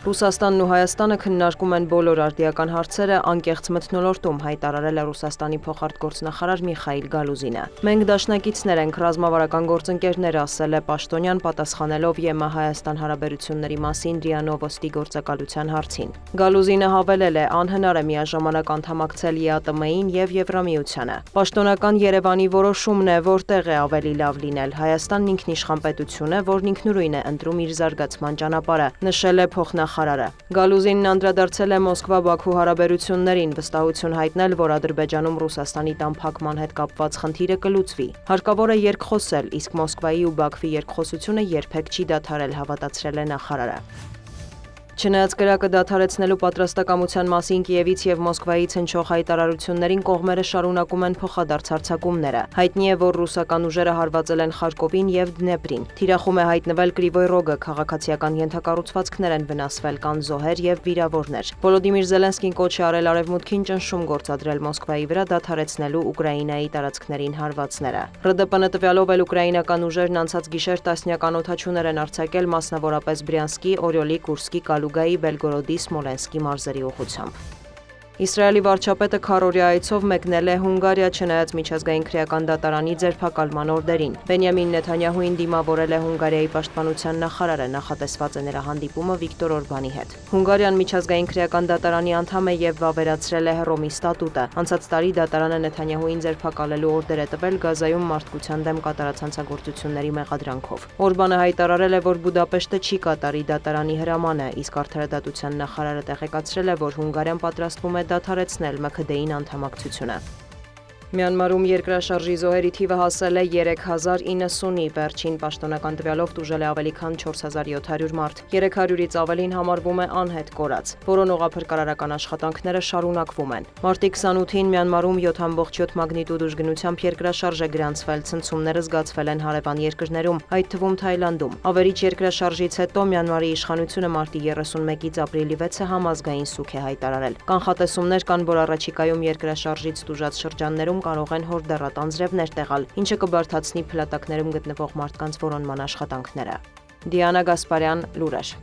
Ռուսաստանն ու Հայաստանը քննարկում են բոլոր արդիական հարցերը անկեղծ մթնոլորտում, հայտարարել է Ռուսաստանի փոխարտգործնախարար Միխայիլ Գալուզինը։ Մենք դաշնակիցներ ենք, ռազմավարական գործընկերներ, ասել է պաշտոնյան պատասխանելով ԵՄ-Հայաստան հարաբերությունների մասին ՌԻԱ Նովոստի գործակալության հարցին։ Գալուզինը հավելել է, անհնար է միաժամանակ անդամակցել ԵԱՏՄ-ին և Եվրամիությանը։ Պաշտոնական Երևանի որոշումն է, որտեղ է ավելի լավ լինել։ Հայաստանն ինքնիշխան պետություն է, որն ինքնուրույն է ընտրում իր զարգացման ճանապարհը, նշել է փոխնախարարը։ Գալուզինն անդրադարձել է Մոսկվա-Բաքու հարաբերություններին, վստահություն հայտնել, որ Ադրբեջանում Ռուսաստանի տան փակման հետ կապված խնդիրը կլուծվի։ Հարկավոր է երկխոսել, իսկ Մոսկվայի ու Բաքվի երկխոսությունը երբեք չի դադարել, հավատացրել է նախարարը։ Չնայած կրակը դադարեցնելու պատրաստակամության մասին Կիևից և Մոսկվայից հնչող հայտարարություններին կողմերը շարունակում են փոխադարձ հարձակումները։ Հայտնի է, որ ռուսական ուժերը հարվածել են Խարկովին և Դնեպրին։ Թիրախում է հայտնվել Կրիվոյ Ռոգը, քաղաքացիական ենթակառուցվածքներ են վնասվել, կան զոհեր և վիրավորներ։ Վոլոդիմիր Զելենսկին կոչ է արել Արևմուտքին ճնշում գործադրել Մոսկվայի վրա դադարեցնելու Ուկրաինայի տարածքներին հարվածները։ ՌԴՊՆ տվյալով էլ ուկրաինական ուժերն անցած գիշեր տասնյակ անօդաչուներ են արձակել մասնավորապես Բրյանսկի, Օրյոլի, Կուրսկի, Կալուգայի, Բելգորոդի, Սմոլենսկի մարզերի ուղղությամբ։ Իսրայելի վարչապետը քառօրյա այցով մեկնել է Հունգարիա, չնայած միջազգային քրեական դատարանի ձերբակալման օրդերին։ Բենյամին Նեթանյահուին դիմավորել է Հունգարիայի պաշտպանության նախարարը, նախատեսված է նրա հանդիպումը Վիկտոր Օրբանի հետ։ Հունգարիան միջազգային քրեական դատարանի անդամ է և վավերացրել է Հռոմի ստատուտը։ Անցած տարի դատարանը Նեթանյահուին ձերբակալելու օրդեր է տվել Գազայում մարդկության դեմ կատարած հանցագործությունների մեղադրանքով։ Օրբանը հայտարարել է, որ Բուդապեշտը չի կատարի դատարանի հրամանը, իսկ արդարադատության նախարարը տեղեկացրել է, որ Հունգարիան պատրաստվում է դադարեցնել ՄՔԴ-ին անդամակցությունը։ Մյանմարում երկրաշարժի զոհերի թիվը հասել է 3090-ի, վերջին պաշտոնական տվյալով տուժել է ավելի քան 4700 մարդ, 300-ից ավելին համարվում է անհետ կորած։ Որոնողափրկարարական աշխատանքները շարունակվում են։ Մարտի 28-ին Մյանմարում 7.7 մագնիտուդ ուժգնությամբ երկրաշարժ է գրանցվել, ցնցումները զգացվել են հարևան երկրներում, այդ թվում Թայլանդում։ Ավերիչ երկրաշարժից հետո Մյանմարի իշխանությունը մարտի 31-ից ապրիլի 6-ը համազգային սուգ է հայտարարել։ Կանխատեսումներ կան, որ առաջիկայում երկրաշարժից տուժած շրջաններում կարող են հորդեռատ անձրևներ տեղալ, ինչը կբարդացնի փլատակներում գտնվող մարդկանց որոնման աշխատանքները։ Դիանա Գասպարյան, լուրեր։